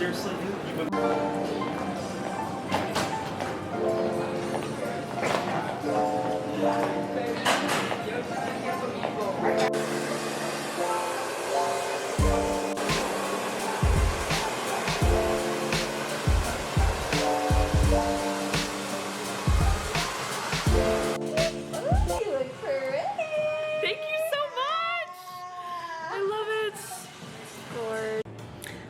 Seriously, you've been... Thank you so much! I love it. Lord.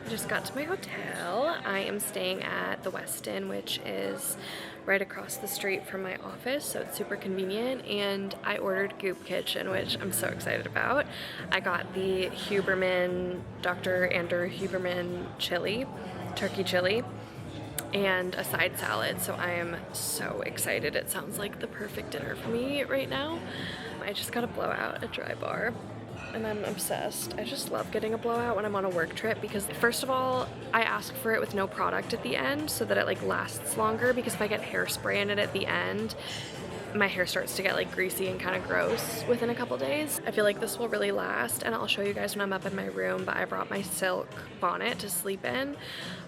I just got to my hotel. I am staying at the Westin, which is right across the street from my office, so it's super convenient, and I ordered Goop Kitchen, which I'm so excited about. I got the Huberman, Dr. Andrew Huberman chili, turkey chili, and a side salad, so I am so excited. It sounds like the perfect dinner for me right now. I just got a blowout at Dry Bar, and I'm obsessed. I just love getting a blowout when I'm on a work trip because first of all, I ask for it with no product at the end so that it like lasts longer, because if I get hairspray in it at the end, my hair starts to get like greasy and kind of gross within a couple days. I feel like this will really last, and I'll show you guys when I'm up in my room, but I brought my silk bonnet to sleep in,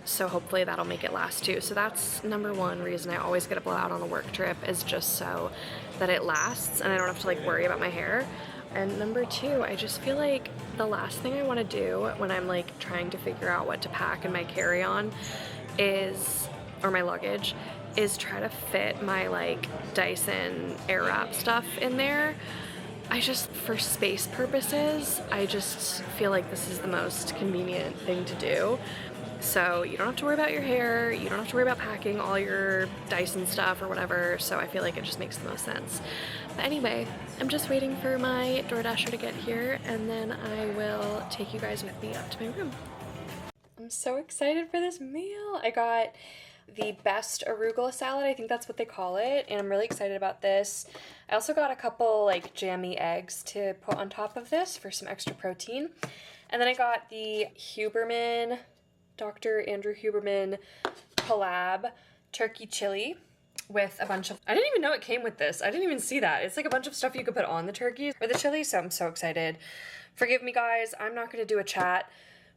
so hopefully that'll make it last too. So that's number one reason I always get a blowout on a work trip, is just so that it lasts and I don't have to like worry about my hair. And number two, I just feel like the last thing I want to do when I'm like trying to figure out what to pack in my carry-on is, or my luggage, is try to fit my like Dyson Airwrap stuff in there. I just, for space purposes, I just feel like this is the most convenient thing to do. So you don't have to worry about your hair, you don't have to worry about packing all your Dyson stuff or whatever, so I feel like it just makes the most sense. But anyway, I'm just waiting for my DoorDasher to get here, and then I will take you guys with me up to my room. I'm so excited for this meal. I got the best arugula salad, I think that's what they call it, and I'm really excited about this. I also got a couple like jammy eggs to put on top of this for some extra protein. And then I got the Huberman, Dr. Andrew Huberman collab turkey chili with a bunch of, I didn't even know it came with this. I didn't even see that. It's like a bunch of stuff you could put on the turkeys or the chili, so I'm so excited. Forgive me guys, I'm not gonna do a chat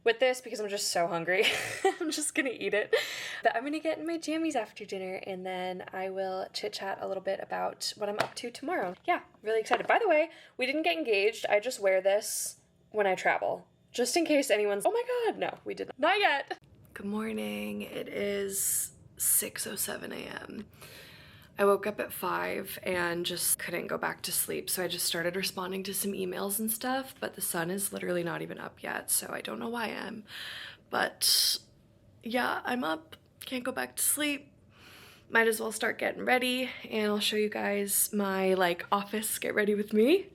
with this because I'm just so hungry. I'm just gonna eat it. But I'm gonna get in my jammies after dinner, and then I will chit chat a little bit about what I'm up to tomorrow. Yeah, really excited. By the way, we didn't get engaged. I just wear this when I travel, just in case anyone's, oh my god, no, we did not yet. Good morning, it is 6:07 a.m. I woke up at 5 and just couldn't go back to sleep, so I just started responding to some emails and stuff, but the sun is literally not even up yet, so I don't know why I am. But yeah, I'm up, can't go back to sleep. Might as well start getting ready, and I'll show you guys my like office get ready with me.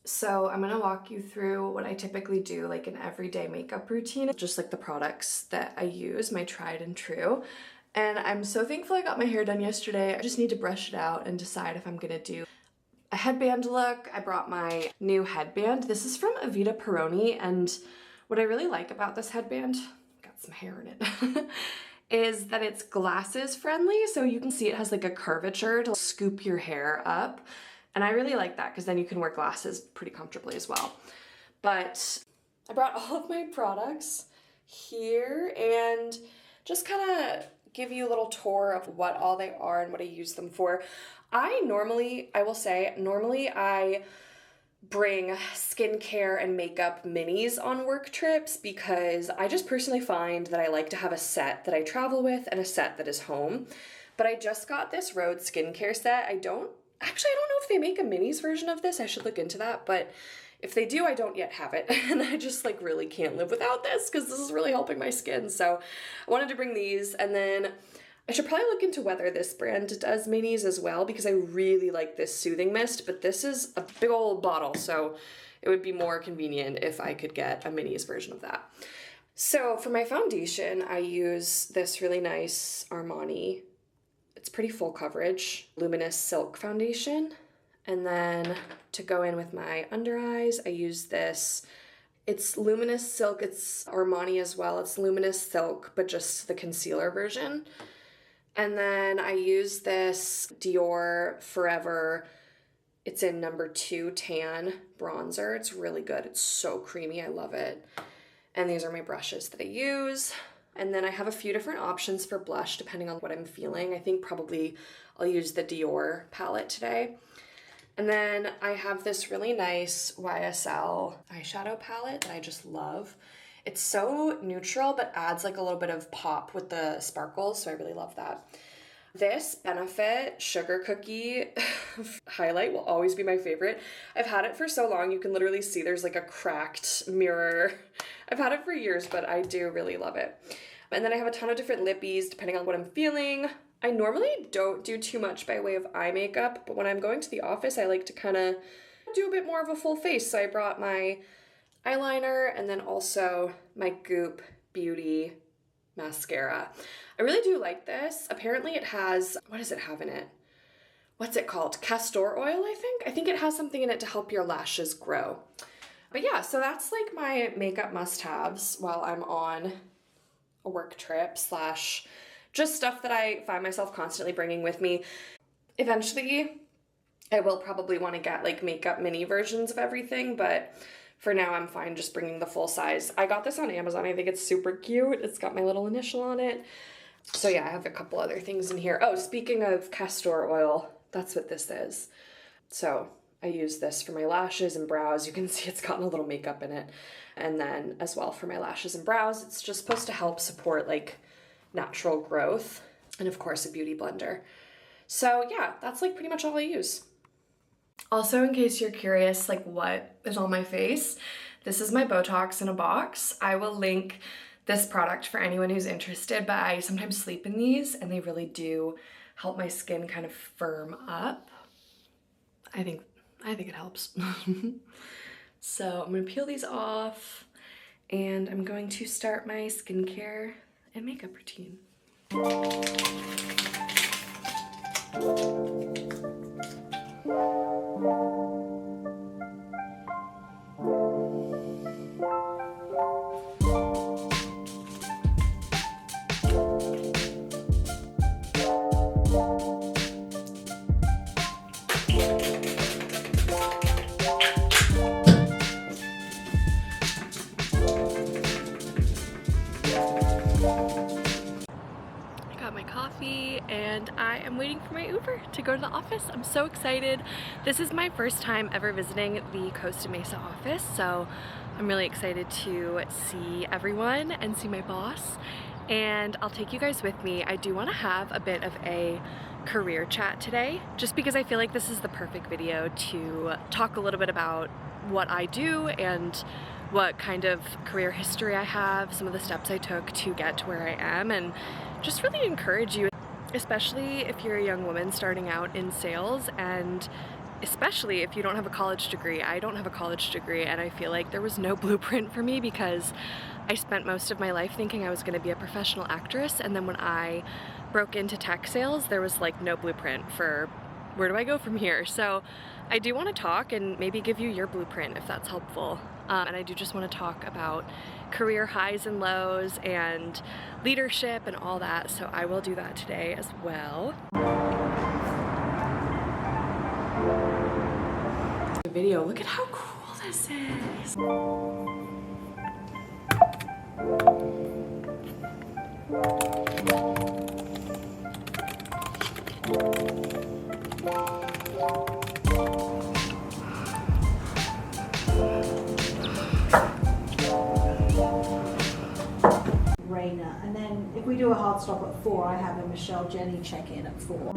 So I'm gonna walk you through what I typically do, like an everyday makeup routine, just like the products that I use, my tried and true. And I'm so thankful I got my hair done yesterday. I just need to brush it out and decide if I'm gonna do a headband look. I brought my new headband. This is from Avita Peroni, and what I really like about this headband, got some hair in it, is that it's glasses friendly, so you can see it has like a curvature to scoop your hair up. And I really like that because then you can wear glasses pretty comfortably as well. But I brought all of my products here and just kind of give you a little tour of what all they are and what I use them for. I will say, normally I bring skincare and makeup minis on work trips because I just personally find that I like to have a set that I travel with and a set that is home. But I just got this Rhode skincare set. I don't know if they make a minis version of this. I should look into that, but if they do, I don't yet have it. And I just like really can't live without this because this is really helping my skin. So I wanted to bring these, and then I should probably look into whether this brand does minis as well because I really like this soothing mist, but this is a big old bottle, so it would be more convenient if I could get a minis version of that. So for my foundation, I use this really nice Armani, it's pretty full coverage, Luminous Silk Foundation. And then to go in with my under eyes, I use this. It's Luminous Silk, it's Armani as well. It's Luminous Silk, but just the concealer version. And then I use this Dior Forever It's in number 2 tan bronzer. It's really good. It's so creamy. I love it. And these are my brushes that I use. And then I have a few different options for blush depending on what I'm feeling. I think probably I'll use the Dior palette today. And then I have this really nice YSL eyeshadow palette that I just love. It's so neutral but adds like a little bit of pop with the sparkles, so I really love that. This Benefit Sugar Cookie highlight will always be my favorite. I've had it for so long, you can literally see there's like a cracked mirror. I've had it for years, but I do really love it. And then I have a ton of different lippies depending on what I'm feeling. I normally don't do too much by way of eye makeup, but when I'm going to the office, I like to kind of do a bit more of a full face. So I brought my eyeliner and then also my Goop Beauty mascara. I really do like this. Apparently it has, what does it have in it? What's it called? Castor oil, I think? I think it has something in it to help your lashes grow. But yeah, so that's like my makeup must-haves while I'm on a work trip slash just stuff that I find myself constantly bringing with me. Eventually, I will probably want to get like makeup mini versions of everything, but for now, I'm fine just bringing the full size. I got this on Amazon. I think it's super cute. It's got my little initial on it. So yeah, I have a couple other things in here. Oh, speaking of castor oil, that's what this is. So I use this for my lashes and brows. You can see it's gotten a little makeup in it. And then as well for my lashes and brows, it's just supposed to help support like natural growth. And of course, a beauty blender. So yeah, that's like pretty much all I use. Also, in case you're curious, like what is on my face, this is my Botox in a box. I will link this product for anyone who's interested, but I sometimes sleep in these and they really do help my skin kind of firm up. I think it helps. So I'm gonna peel these off and I'm going to start my skincare and makeup routine. And I am waiting for my Uber to go to the office. I'm so excited. This is my first time ever visiting the Costa Mesa office, so I'm really excited to see everyone and see my boss. And I'll take you guys with me. I do want to have a bit of a career chat today, just because I feel like this is the perfect video to talk a little bit about what I do and what kind of career history I have, some of the steps I took to get to where I am, and just really encourage you, especially if you're a young woman starting out in sales, and especially if you don't have a college degree. I don't have a college degree, and I feel like there was no blueprint for me because I spent most of my life thinking I was going to be a professional actress, and then when I broke into tech sales, there was like no blueprint for where do I go from here. So I do want to talk and maybe give you your blueprint if that's helpful. And I do just want to talk about career highs and lows and leadership and all that, so I will do that today as well. The video, look at how cool this is. And then if we do a hard stop at 4, I have a Michelle Jenny check-in at 4.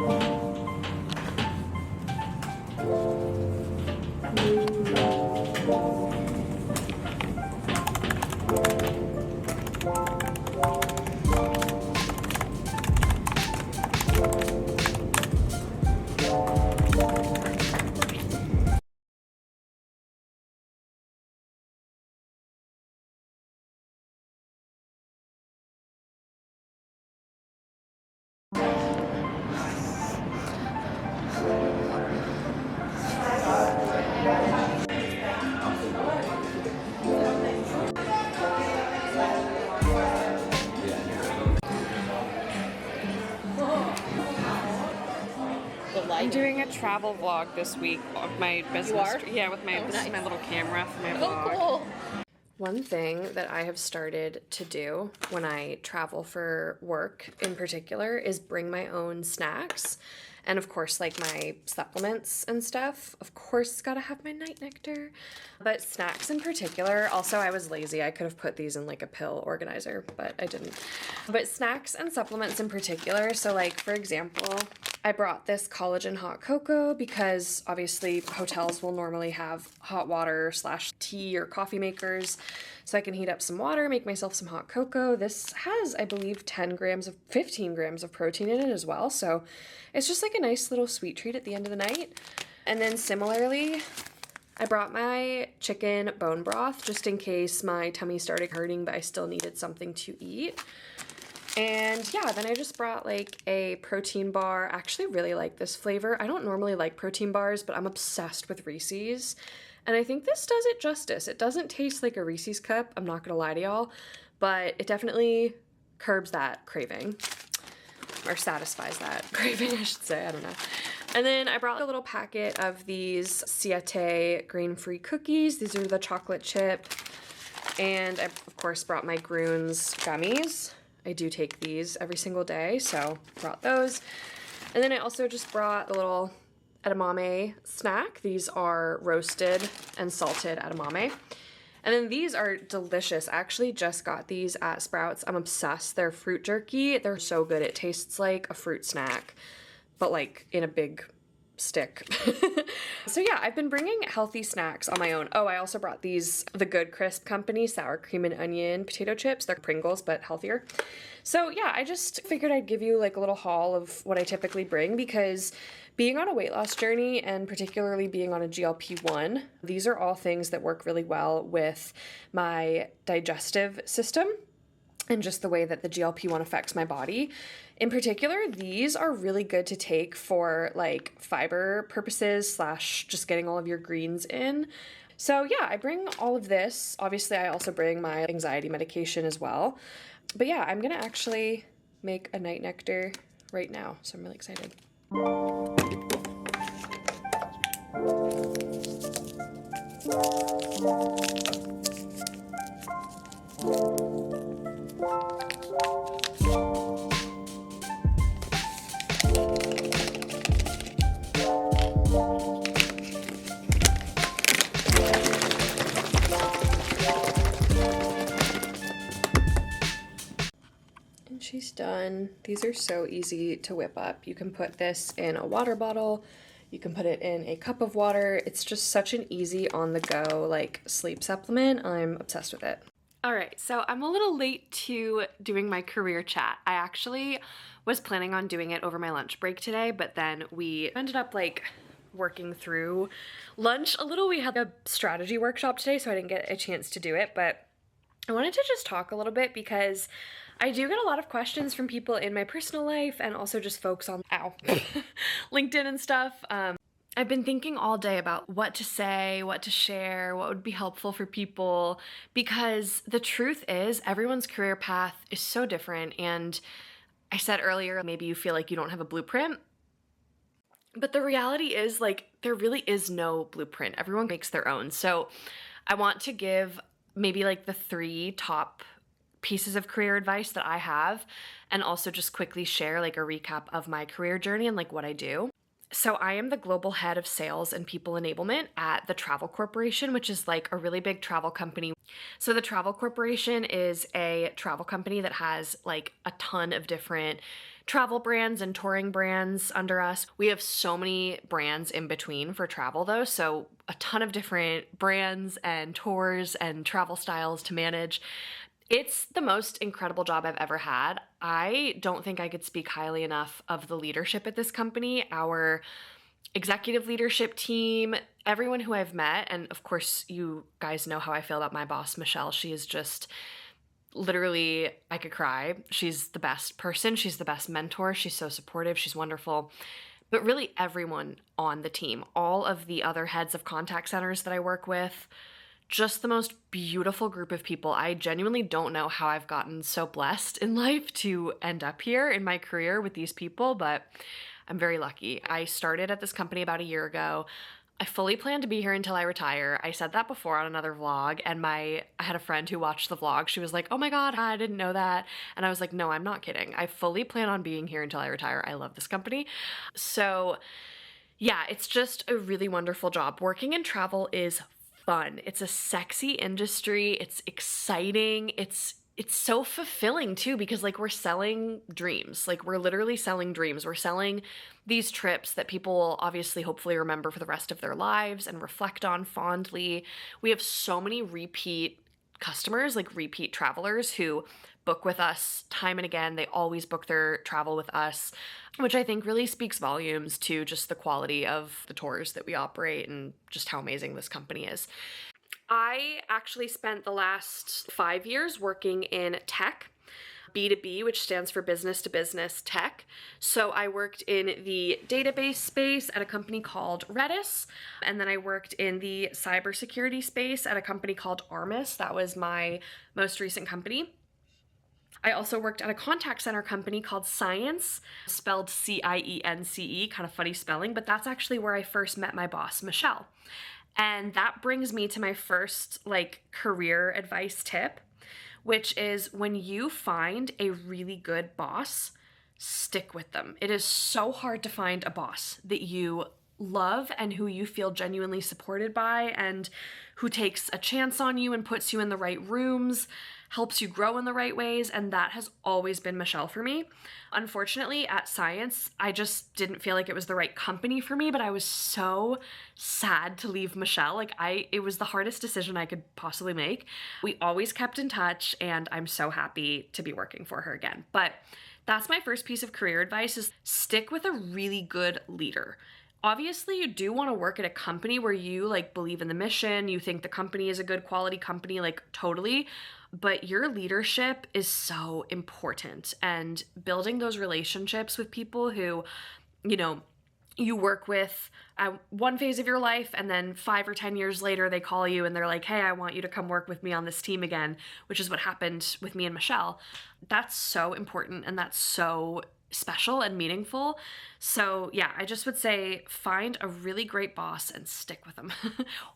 travel vlog this week of my business. You are? Yeah, with my, Oh, this nice. is my little camera for my Oh, vlog. cool. One thing that I have started to do when I travel for work in particular is bring my own snacks. And of course, like my supplements and stuff. Of course, gotta have my night nectar. But snacks in particular, also I was lazy. I could have put these in like a pill organizer, but I didn't. But snacks and supplements in particular, so like for example, I brought this collagen hot cocoa because obviously hotels will normally have hot water / tea or coffee makers. So I can heat up some water, make myself some hot cocoa. This has, I believe, 15 grams of protein in it as well. So it's just like a nice little sweet treat at the end of the night. And then similarly, I brought my chicken bone broth just in case my tummy started hurting, but I still needed something to eat. And yeah, then I just brought like a protein bar. I actually really like this flavor. I don't normally like protein bars, but I'm obsessed with Reese's. And I think this does it justice. It doesn't taste like a Reese's cup, I'm not gonna lie to y'all, but it definitely curbs that craving. Or satisfies that craving, I should say, I don't know. And then I brought a little packet of these Siete grain-free cookies. These are the chocolate chip. And I, of course, brought my Groons gummies. I do take these every single day, so brought those. And then I also just brought the little edamame snack. These are roasted and salted edamame. And then these are delicious. I actually just got these at Sprouts. I'm obsessed. They're fruit jerky. They're so good. It tastes like a fruit snack, but like in a big stick. So yeah, I've been bringing healthy snacks on my own. Oh, I also brought these, the Good Crisp Company sour cream and onion potato chips. They're Pringles, but healthier. So yeah, I just figured I'd give you like a little haul of what I typically bring because being on a weight loss journey and particularly being on a GLP-1, these are all things that work really well with my digestive system and just the way that the GLP-1 affects my body. In particular, these are really good to take for like fiber purposes / just getting all of your greens in. So yeah, I bring all of this. Obviously, I also bring my anxiety medication as well. But yeah, I'm gonna actually make a night nectar right now, so I'm really excited. And she's done. These are so easy to whip up. You can put this in a water bottle. You can put it in a cup of water. It's just such an easy on-the-go like sleep supplement. I'm obsessed with it. All right, so I'm a little late to doing my career chat. I actually was planning on doing it over my lunch break today, but then we ended up like working through lunch a little. We had a strategy workshop today, so I didn't get a chance to do it, but I wanted to just talk a little bit because I do get a lot of questions from people in my personal life and also just folks on LinkedIn and stuff. I've been thinking all day about what to say, what to share, what would be helpful for people, because the truth is everyone's career path is so different. And I said earlier, maybe you feel like you don't have a blueprint, but the reality is like there really is no blueprint. Everyone makes their own. So I want to give maybe like the 3 top pieces of career advice that I have, and also just quickly share like a recap of my career journey and like what I do. So I am the global head of sales and people enablement at the Travel Corporation, which is like a really big travel company. So the Travel Corporation is a travel company that has like a ton of different travel brands and touring brands under us. We have so many brands in between for travel though, so a ton of different brands and tours and travel styles to manage. It's the most incredible job I've ever had. I don't think I could speak highly enough of the leadership at this company, our executive leadership team, everyone who I've met. And of course, you guys know how I feel about my boss, Michelle. She is just literally, I could cry. She's the best person. She's the best mentor. She's so supportive. She's wonderful. But really everyone on the team, all of the other heads of contact centers that I work with, just the most beautiful group of people. I genuinely don't know how I've gotten so blessed in life to end up here in my career with these people, but I'm very lucky. I started at this company about a year ago. I fully plan to be here until I retire. I said that before on another vlog, and I had a friend who watched the vlog. She was like, oh my God, I didn't know that. And I was like, no, I'm not kidding. I fully plan on being here until I retire. I love this company. So yeah, it's just a really wonderful job. Working in travel is fun. It's a sexy industry. It's exciting. It's so fulfilling too, because like we're selling dreams. Like we're literally selling dreams. We're selling these trips that people will obviously hopefully remember for the rest of their lives and reflect on fondly. We have so many repeat customers, like repeat travelers who book with us time and again. They always book their travel with us, which I think really speaks volumes to just the quality of the tours that we operate and just how amazing this company is. I actually spent the last 5 years working in tech, B2B, which stands for business to business tech. So I worked in the database space at a company called Redis, and then I worked in the cybersecurity space at a company called Armis. That was my most recent company. I also worked at a contact center company called Science, spelled C-I-E-N-C-E, kind of funny spelling, but that's actually where I first met my boss, Michelle. And that brings me to my first career advice tip, which is when you find a really good boss, stick with them. It is so hard to find a boss that you love and who you feel genuinely supported by and who takes a chance on you and puts you in the right rooms, helps you grow in the right ways, and that has always been Michelle for me. Unfortunately, at Science, I just didn't feel like it was the right company for me, but I was so sad to leave Michelle. It was the hardest decision I could possibly make. We always kept in touch, and I'm so happy to be working for her again. But that's my first piece of career advice, is stick with a really good leader. Obviously, you do want to work at a company where you believe in the mission, you think the company is a good quality company, totally, but your leadership is so important, and building those relationships with people who, you work with at one phase of your life, and then 5 or 10 years later, they call you and they're like, hey, I want you to come work with me on this team again, which is what happened with me and Michelle. That's so important, and that's so special and meaningful. So yeah, I just would say find a really great boss and stick with them.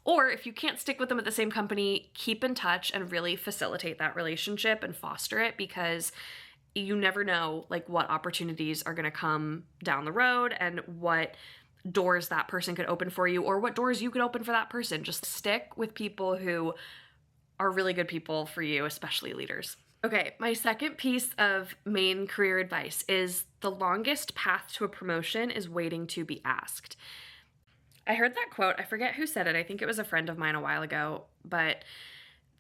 Or if you can't stick with them at the same company, keep in touch and really facilitate that relationship and foster it, because you never know what opportunities are going to come down the road and what doors that person could open for you, or what doors you could open for that person. Just stick with people who are really good people for you, especially leaders. Okay, my second piece of main career advice is the longest path to a promotion is waiting to be asked. I heard that quote. I forget who said it. I think it was a friend of mine a while ago, but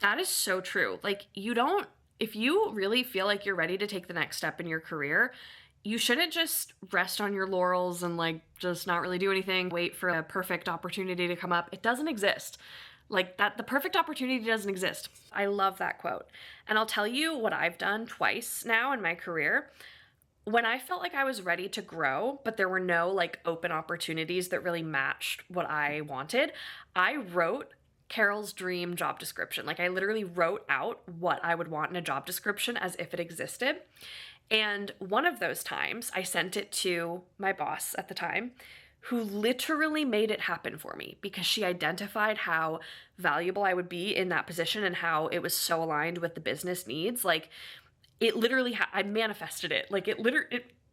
that is so true. If you really feel like you're ready to take the next step in your career, you shouldn't just rest on your laurels and just not really do anything, wait for a perfect opportunity to come up. It doesn't exist. The perfect opportunity doesn't exist. I love that quote. And I'll tell you what I've done twice now in my career. When I felt like I was ready to grow, but there were no open opportunities that really matched what I wanted, I wrote Carol's dream job description. I literally wrote out what I would want in a job description as if it existed. And one of those times I sent it to my boss at the time, who literally made it happen for me, because she identified how valuable I would be in that position and how it was so aligned with the business needs. It literally, I manifested it.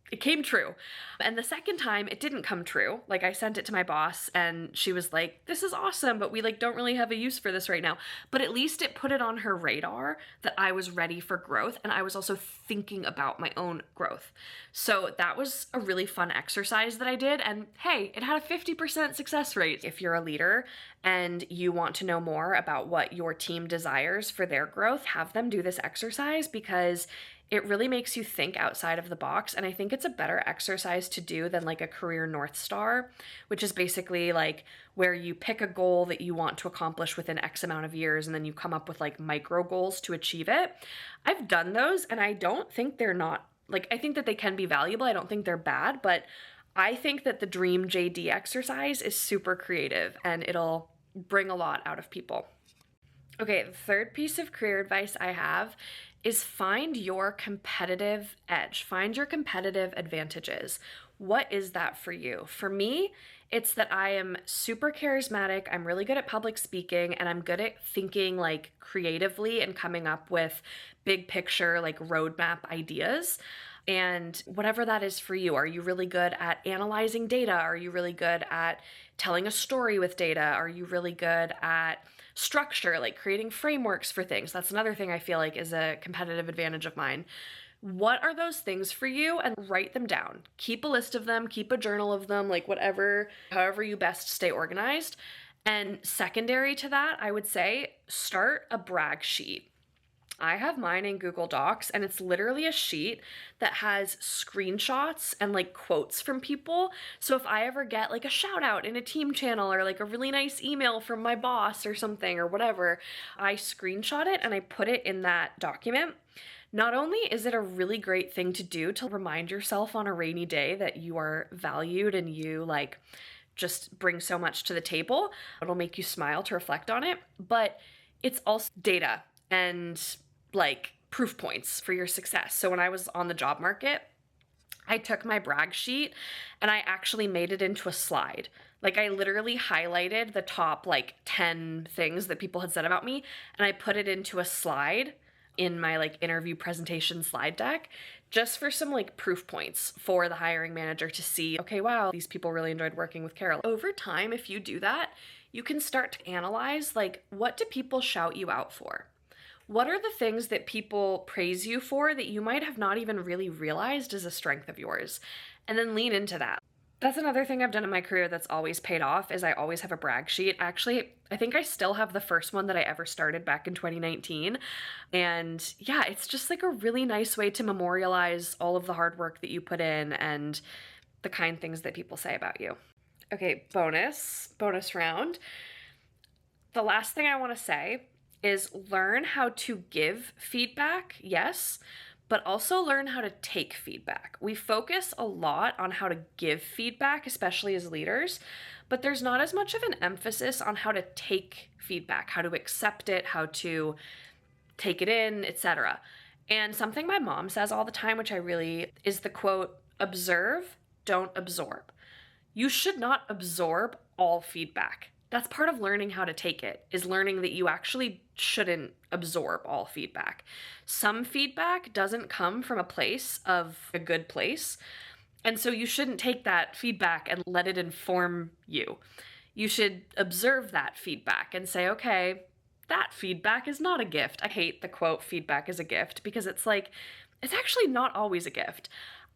It came true. And the second time it didn't come true. I sent it to my boss and she was like, this is awesome, but we don't really have a use for this right now. But at least it put it on her radar that I was ready for growth, and I was also thinking about my own growth. So that was a really fun exercise that I did. And hey, it had a 50% success rate. If you're a leader and you want to know more about what your team desires for their growth, have them do this exercise, because it really makes you think outside of the box. And I think it's a better exercise to do than a career North Star, which is basically where you pick a goal that you want to accomplish within X amount of years, and then you come up with micro goals to achieve it. I've done those, and I don't think they're not, I think that they can be valuable. I don't think they're bad, but I think that the Dream JD exercise is super creative and it'll bring a lot out of people. Okay, the third piece of career advice I have is find your competitive edge. Find your competitive advantages. What is that for you? For me, it's that I am super charismatic, I'm really good at public speaking, and I'm good at thinking like creatively and coming up with big picture, like roadmap ideas. And whatever that is for you, are you really good at analyzing data? Are you really good at telling a story with data? Are you really good at structure, like creating frameworks for things? That's another thing I feel like is a competitive advantage of mine. What are those things for you? And write them down. Keep a list of them, keep a journal of them, like whatever, however you best stay organized. And secondary to that, I would say start a brag sheet. I have mine in Google Docs, and it's literally a sheet that has screenshots and like quotes from people. So if I ever get like a shout out in a team channel or like a really nice email from my boss or something or whatever, I screenshot it and I put it in that document. Not only is it a really great thing to do to remind yourself on a rainy day that you are valued and you like just bring so much to the table, it'll make you smile to reflect on it, but it's also data and like proof points for your success. So when I was on the job market, I took my brag sheet and I actually made it into a slide. Like I literally highlighted the top like 10 things that people had said about me and I put it into a slide in my like interview presentation slide deck just for some like proof points for the hiring manager to see, okay, wow, these people really enjoyed working with Carol. Over time, if you do that, you can start to analyze like, what do people shout you out for? What are the things that people praise you for that you might have not even really realized is a strength of yours? And then lean into that. That's another thing I've done in my career that's always paid off is I always have a brag sheet. Actually, I think I still have the first one that I ever started back in 2019. And yeah, it's just like a really nice way to memorialize all of the hard work that you put in and the kind things that people say about you. Okay, bonus round. The last thing I want to say is learn how to give feedback, yes, but also learn how to take feedback. We focus a lot on how to give feedback, especially as leaders, but there's not as much of an emphasis on how to take feedback, how to accept it, how to take it in, etc. And something my mom says all the time, which I really, is the quote, observe, don't absorb. You should not absorb all feedback. That's part of learning how to take it, is learning that you actually shouldn't absorb all feedback. Some feedback doesn't come from a place of a good place, and so you shouldn't take that feedback and let it inform you. You should observe that feedback and say, okay, that feedback is not a gift. I hate the quote, feedback is a gift, because it's like, it's actually not always a gift.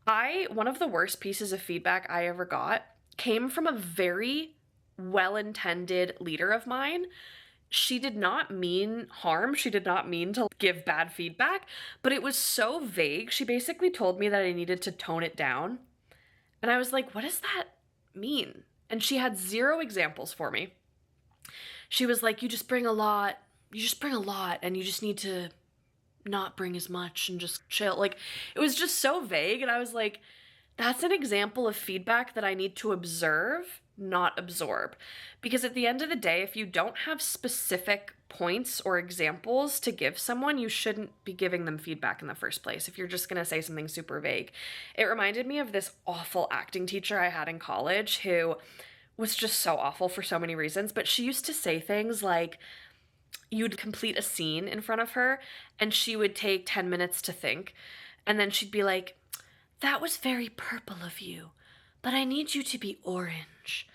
One of the worst pieces of feedback I ever got came from a very well-intended leader of mine. She did not mean harm. She did not mean to give bad feedback, but it was so vague. She basically told me that I needed to tone it down. And I was like, what does that mean? And she had 0 examples for me. She was like, you just bring a lot, and you just need to not bring as much and just chill. Like, it was just so vague. And I was like, that's an example of feedback that I need to observe, not absorb. Because at the end of the day, if you don't have specific points or examples to give someone, you shouldn't be giving them feedback in the first place if you're just going to say something super vague. It reminded me of this awful acting teacher I had in college who was just so awful for so many reasons, but she used to say things like, you'd complete a scene in front of her and she would take 10 minutes to think, and then she'd be like, that was very purple of you, but I need you to be orange.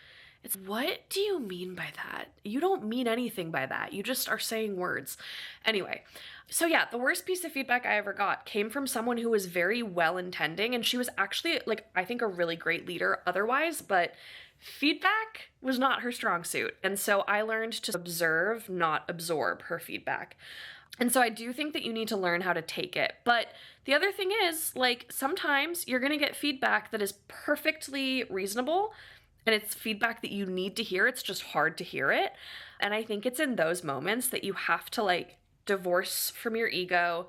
It's, what do you mean by that? You don't mean anything by that. You just are saying words. Anyway, so yeah, the worst piece of feedback I ever got came from someone who was very well-intending, and she was actually, like, I think a really great leader otherwise, but feedback was not her strong suit. And so I learned to observe, not absorb her feedback. And so I do think that you need to learn how to take it. But the other thing is, like, sometimes you're going to get feedback that is perfectly reasonable, and it's feedback that you need to hear. It's just hard to hear it. And I think it's in those moments that you have to, like, divorce from your ego,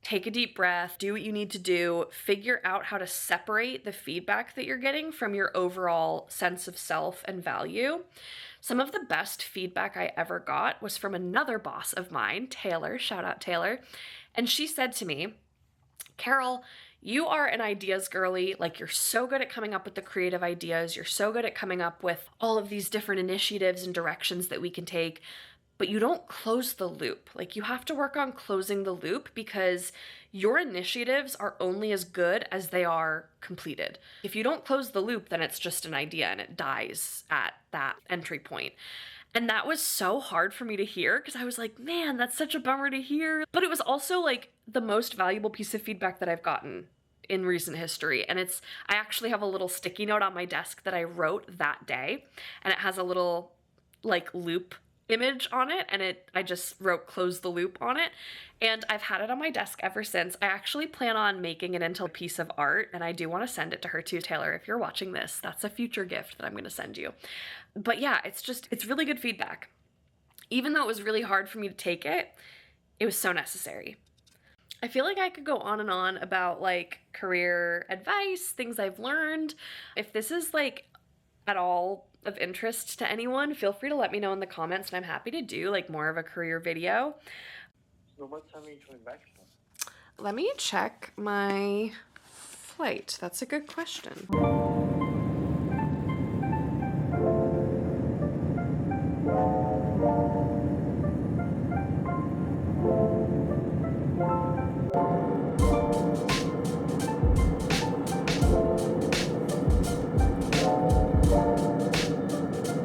take a deep breath, do what you need to do, figure out how to separate the feedback that you're getting from your overall sense of self and value. Some of the best feedback I ever got was from another boss of mine, Taylor, shout out Taylor. And she said to me, Carol, You are an ideas girly. Like, you're so good at coming up with the creative ideas. You're so good at coming up with all of these different initiatives and directions that we can take, but you don't close the loop. Like, you have to work on closing the loop because your initiatives are only as good as they are completed. If you don't close the loop, then it's just an idea and it dies at that entry point. And that was so hard for me to hear because I was like, man, that's such a bummer to hear. But it was also like the most valuable piece of feedback that I've gotten in recent history. And I actually have a little sticky note on my desk that I wrote that day, and it has a little like loop image on it, and I just wrote close the loop on it, and I've had it on my desk ever since. I actually plan on making it into a piece of art, and I do want to send it to her too. Taylor, if you're watching this, that's a future gift that I'm going to send you. But yeah, it's really good feedback. Even though it was really hard for me to take it, it was so necessary. I feel like I could go on and on about like career advice, things I've learned. If this is like at all of interest to anyone, feel free to let me know in the comments, and I'm happy to do like more of a career video. So what time are you coming back from? Let me check my flight. That's a good question.